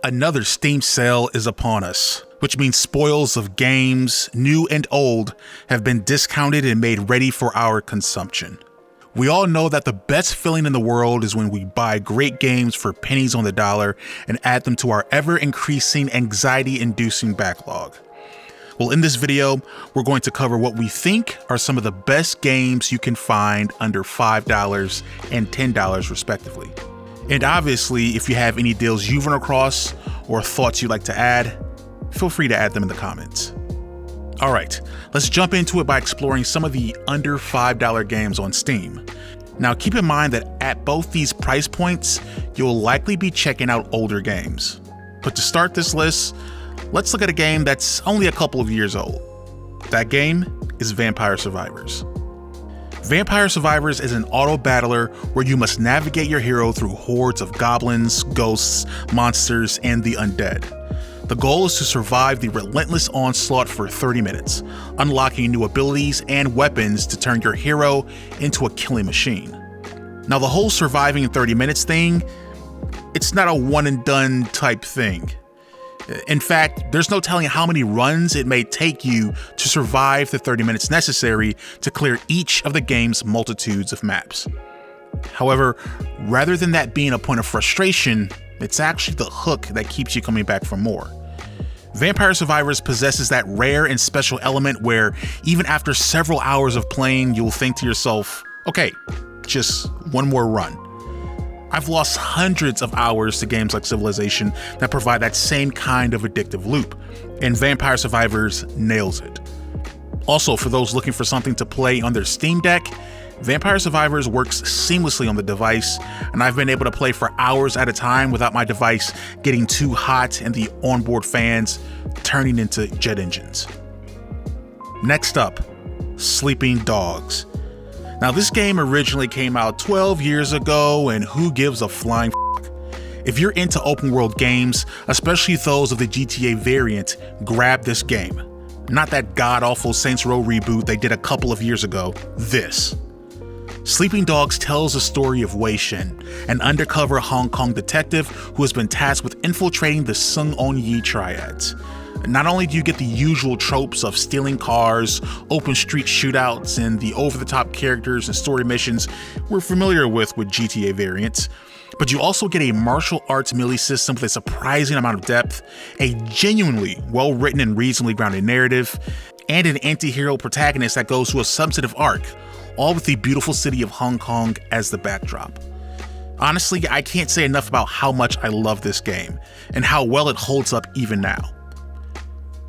Another Steam sale is upon us, which means spoils of games, new and old, have been discounted and made ready for our consumption. We all know that the best feeling in the world is when we buy great games for pennies on the dollar and add them to our ever-increasing anxiety-inducing backlog. Well, in this video, we're going to cover what we think are some of the best games you can find under $5 and $10 respectively. And obviously, if you have any deals you've run across or thoughts you'd like to add, feel free to add them in the comments. All right, let's jump into it by exploring some of the under $5 games on Steam. Now, keep in mind that at both these price points, you'll likely be checking out older games. But to start this list, let's look at a game that's only a couple of years old. That game is Vampire Survivors. Vampire Survivors is an auto battler where you must navigate your hero through hordes of goblins, ghosts, monsters, and the undead. The goal is to survive the relentless onslaught for 30 minutes, unlocking new abilities and weapons to turn your hero into a killing machine. Now, the whole surviving in 30 minutes thing, it's not a one and done type thing. In fact, there's no telling how many runs it may take you to survive the 30 minutes necessary to clear each of the game's multitudes of maps. However, rather than that being a point of frustration, it's actually the hook that keeps you coming back for more. Vampire Survivors possesses that rare and special element where even after several hours of playing, you'll think to yourself, okay, just one more run. I've lost hundreds of hours to games like Civilization that provide that same kind of addictive loop, and Vampire Survivors nails it. Also, for those looking for something to play on their Steam Deck, Vampire Survivors works seamlessly on the device, and I've been able to play for hours at a time without my device getting too hot and the onboard fans turning into jet engines. Next up, Sleeping Dogs. Now, this game originally came out 12 years ago, and who gives a flying f***? If you're into open world games, especially those of the GTA variant, grab this game. Not that god-awful Saints Row reboot they did a couple of years ago, this. Sleeping Dogs tells the story of Wei Shen, an undercover Hong Kong detective who has been tasked with infiltrating the Sung On Yi triads. Not only do you get the usual tropes of stealing cars, open street shootouts, and the over-the-top characters and story missions we're familiar with GTA variants, but you also get a martial arts melee system with a surprising amount of depth, a genuinely well-written and reasonably grounded narrative, and an anti-hero protagonist that goes through a substantive arc, all with the beautiful city of Hong Kong as the backdrop. Honestly, I can't say enough about how much I love this game, and how well it holds up even now.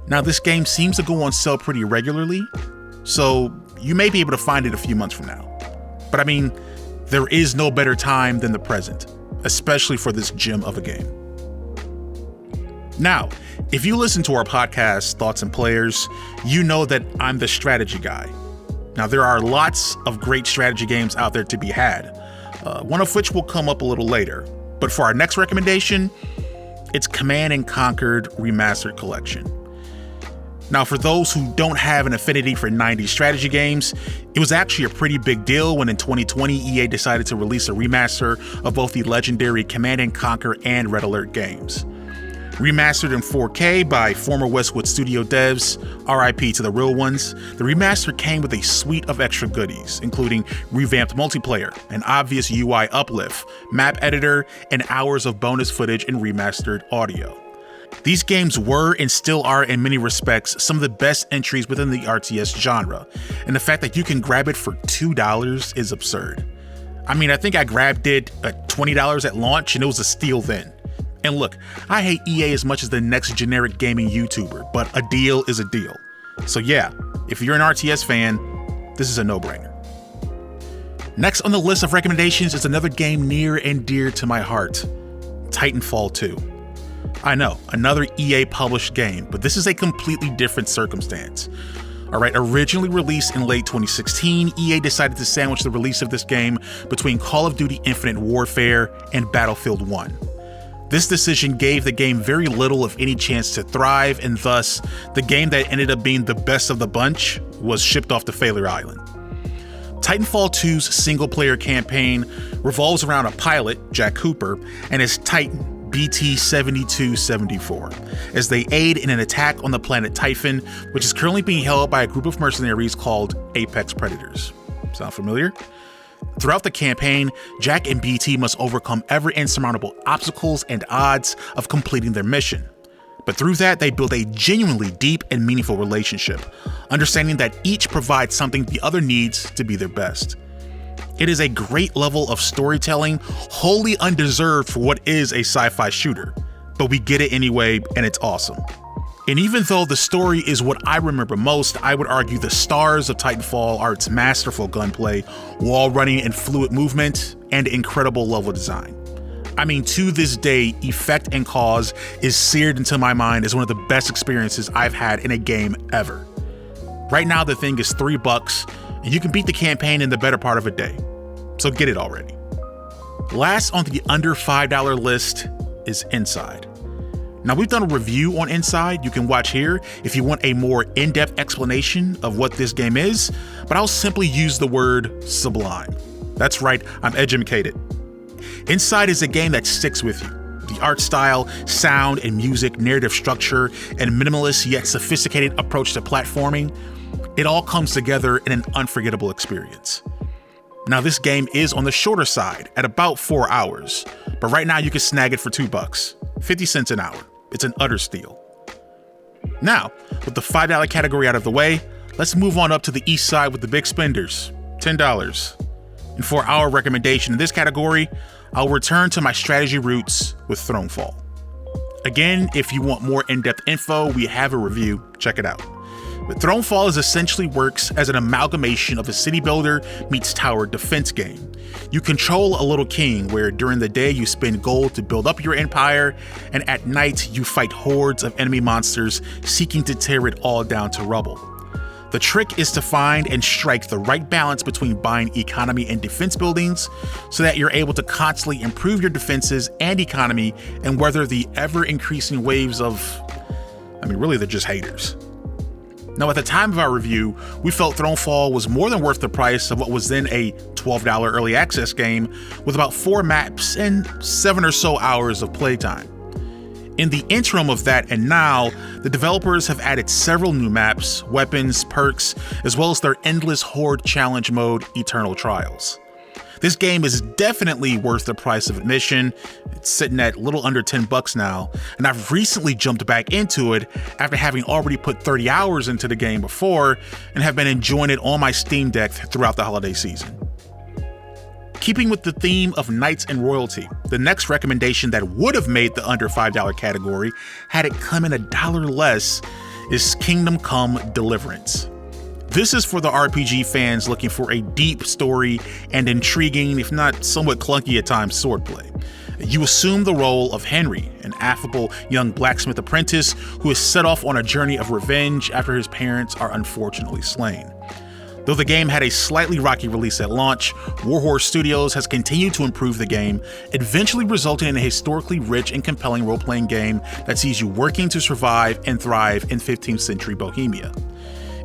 Now, this game seems to go on sale pretty regularly, so you may be able to find it a few months from now. But I mean, there is no better time than the present, especially for this gem of a game. Now, if you listen to our podcast, Thoughts and Players, you know that I'm the strategy guy. Now, there are lots of great strategy games out there to be had, one of which will come up a little later. But for our next recommendation, it's Command & Conquer Remastered Collection. Now, for those who don't have an affinity for 90s strategy games, it was actually a pretty big deal when in 2020 EA decided to release a remaster of both the legendary Command & Conquer and Red Alert games. Remastered in 4K by former Westwood Studio devs, RIP to the real ones, the remaster came with a suite of extra goodies, including revamped multiplayer, an obvious UI uplift, map editor, and hours of bonus footage and remastered audio. These games were and still are in many respects some of the best entries within the RTS genre, and the fact that you can grab it for $2 is absurd. I mean, I think I grabbed it at $20 at launch and it was a steal then. And look, I hate EA as much as the next generic gaming YouTuber, but a deal is a deal. So yeah, if you're an RTS fan, this is a no-brainer. Next on the list of recommendations is another game near and dear to my heart, Titanfall 2. I know, another EA published game, but this is a completely different circumstance. Alright, originally released in late 2016, EA decided to sandwich the release of this game between Call of Duty Infinite Warfare and Battlefield 1. This decision gave the game very little of any chance to thrive, and thus, the game that ended up being the best of the bunch was shipped off to Failure Island. Titanfall 2's single-player campaign revolves around a pilot, Jack Cooper, and his Titan, BT-7274 as they aid in an attack on the planet Typhon, which is currently being held by a group of mercenaries called Apex Predators. Sound familiar? Throughout the campaign, Jack and BT must overcome ever insurmountable obstacles and odds of completing their mission. But through that, they build a genuinely deep and meaningful relationship, understanding that each provides something the other needs to be their best. It is a great level of storytelling, wholly undeserved for what is a sci-fi shooter, but we get it anyway, and it's awesome. And even though the story is what I remember most, I would argue the stars of Titanfall are its masterful gunplay, wall running and fluid movement, and incredible level design. I mean, to this day, Effect and Cause is seared into my mind as one of the best experiences I've had in a game ever. Right now, the thing is $3, and you can beat the campaign in the better part of a day. So get it already. Last on the under $5 list is Inside. Now, we've done a review on Inside you can watch here if you want a more in-depth explanation of what this game is, but I'll simply use the word sublime. That's right, I'm educated. Inside is a game that sticks with you. The art style, sound and music, narrative structure, and minimalist yet sophisticated approach to platforming, it all comes together in an unforgettable experience. Now, this game is on the shorter side at about 4 hours, but right now you can snag it for $2, 50 cents an hour. It's an utter steal. Now, with the $5 category out of the way, let's move on up to the east side with the big spenders, $10. And for our recommendation in this category, I'll return to my strategy roots with Thronefall. Again, if you want more in-depth info, we have a review, check it out. But Thronefall essentially works as an amalgamation of a city builder meets tower defense game. You control a little king where during the day you spend gold to build up your empire, and at night you fight hordes of enemy monsters seeking to tear it all down to rubble. The trick is to find and strike the right balance between buying economy and defense buildings so that you're able to constantly improve your defenses and economy and weather the ever-increasing waves of, really they're just haters. Now, at the time of our review, we felt Thronefall was more than worth the price of what was then a $12 early access game with about 4 maps and 7 or so hours of playtime. In the interim of that and now, the developers have added several new maps, weapons, perks, as well as their endless horde challenge mode, Eternal Trials. This game is definitely worth the price of admission. It's sitting at a little under $10 now, and I've recently jumped back into it after having already put 30 hours into the game before and have been enjoying it on my Steam Deck throughout the holiday season. Keeping with the theme of knights and royalty, the next recommendation that would have made the under $5 category had it come in $1 less is Kingdom Come Deliverance. This is for the RPG fans looking for a deep story and intriguing, if not somewhat clunky at times, swordplay. You assume the role of Henry, an affable young blacksmith apprentice who is set off on a journey of revenge after his parents are unfortunately slain. Though the game had a slightly rocky release at launch, Warhorse Studios has continued to improve the game, eventually resulting in a historically rich and compelling role-playing game that sees you working to survive and thrive in 15th century Bohemia.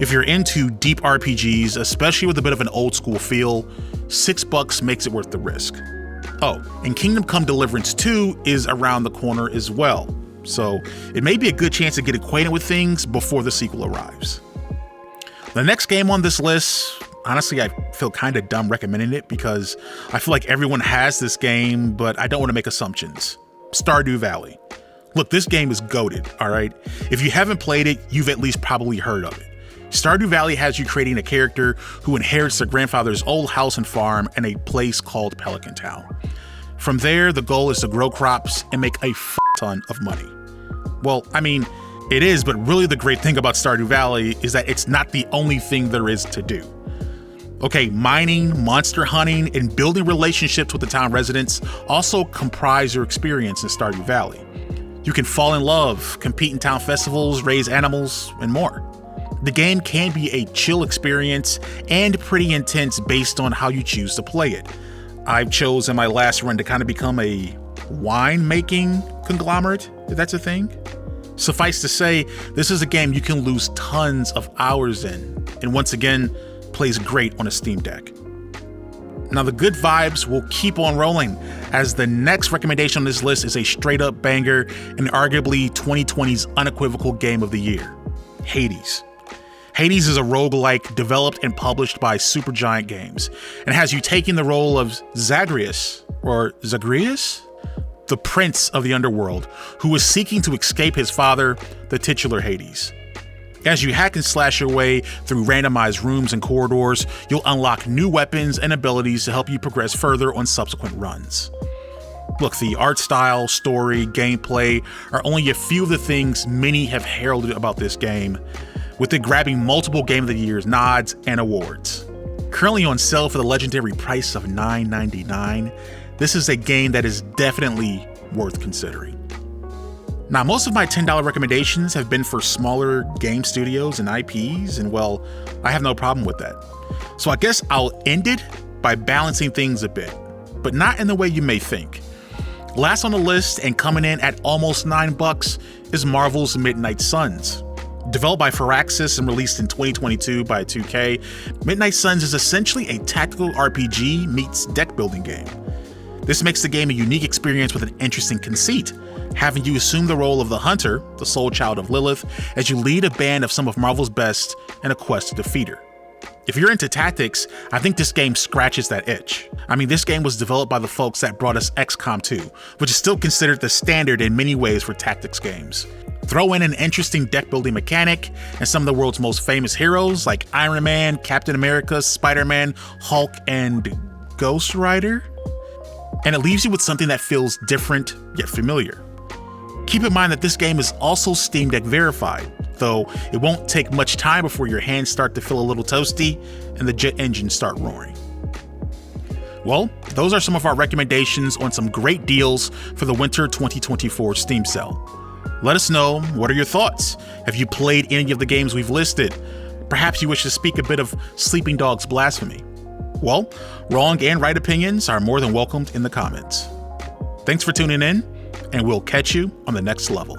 If you're into deep RPGs, especially with a bit of an old school feel, $6 makes it worth the risk. Oh, and Kingdom Come Deliverance 2 is around the corner as well, so it may be a good chance to get acquainted with things before the sequel arrives. The next game on this list, honestly, I feel kind of dumb recommending it because I feel like everyone has this game, but I don't want to make assumptions. Stardew Valley. Look, this game is goated, all right? If you haven't played it, you've at least probably heard of it. Stardew Valley has you creating a character who inherits their grandfather's old house and farm in a place called Pelican Town. From there, the goal is to grow crops and make a ton of money. Well, it is, but really the great thing about Stardew Valley is that it's not the only thing there is to do. Okay, mining, monster hunting, and building relationships with the town residents also comprise your experience in Stardew Valley. You can fall in love, compete in town festivals, raise animals, and more. The game can be a chill experience and pretty intense based on how you choose to play it. I've chosen my last run to kind of become a wine-making conglomerate, if that's a thing. Suffice to say, this is a game you can lose tons of hours in, and once again, plays great on a Steam Deck. Now, the good vibes will keep on rolling, as the next recommendation on this list is a straight up banger and arguably 2020's unequivocal game of the year, Hades. Hades is a roguelike developed and published by Supergiant Games, and has you taking the role of Zagreus, the prince of the underworld, who is seeking to escape his father, the titular Hades. As you hack and slash your way through randomized rooms and corridors, you'll unlock new weapons and abilities to help you progress further on subsequent runs. Look, the art style, story, gameplay are only a few of the things many have heralded about this game, with it grabbing multiple Game of the Year's nods and awards. Currently on sale for the legendary price of $9.99, this is a game that is definitely worth considering. Now, most of my $10 recommendations have been for smaller game studios and IPs, and well, I have no problem with that. So I guess I'll end it by balancing things a bit, but not in the way you may think. Last on the list and coming in at almost $9 is Marvel's Midnight Suns. Developed by Firaxis and released in 2022 by 2K, Midnight Suns is essentially a tactical RPG meets deck building game. This makes the game a unique experience with an interesting conceit, having you assume the role of the Hunter, the soul child of Lilith, as you lead a band of some of Marvel's best in a quest to defeat her. If you're into tactics, I think this game scratches that itch. I mean, this game was developed by the folks that brought us XCOM 2, which is still considered the standard in many ways for tactics games. Throw in an interesting deck building mechanic and some of the world's most famous heroes like Iron Man, Captain America, Spider-Man, Hulk, and Ghost Rider, and it leaves you with something that feels different yet familiar. Keep in mind that this game is also Steam Deck verified, though it won't take much time before your hands start to feel a little toasty and the jet engines start roaring. Well, those are some of our recommendations on some great deals for the winter 2024 Steam sale. Let us know, what are your thoughts? Have you played any of the games we've listed? Perhaps you wish to speak a bit of Sleeping Dogs blasphemy. Well, wrong and right opinions are more than welcomed in the comments. Thanks for tuning in, and we'll catch you on the next level.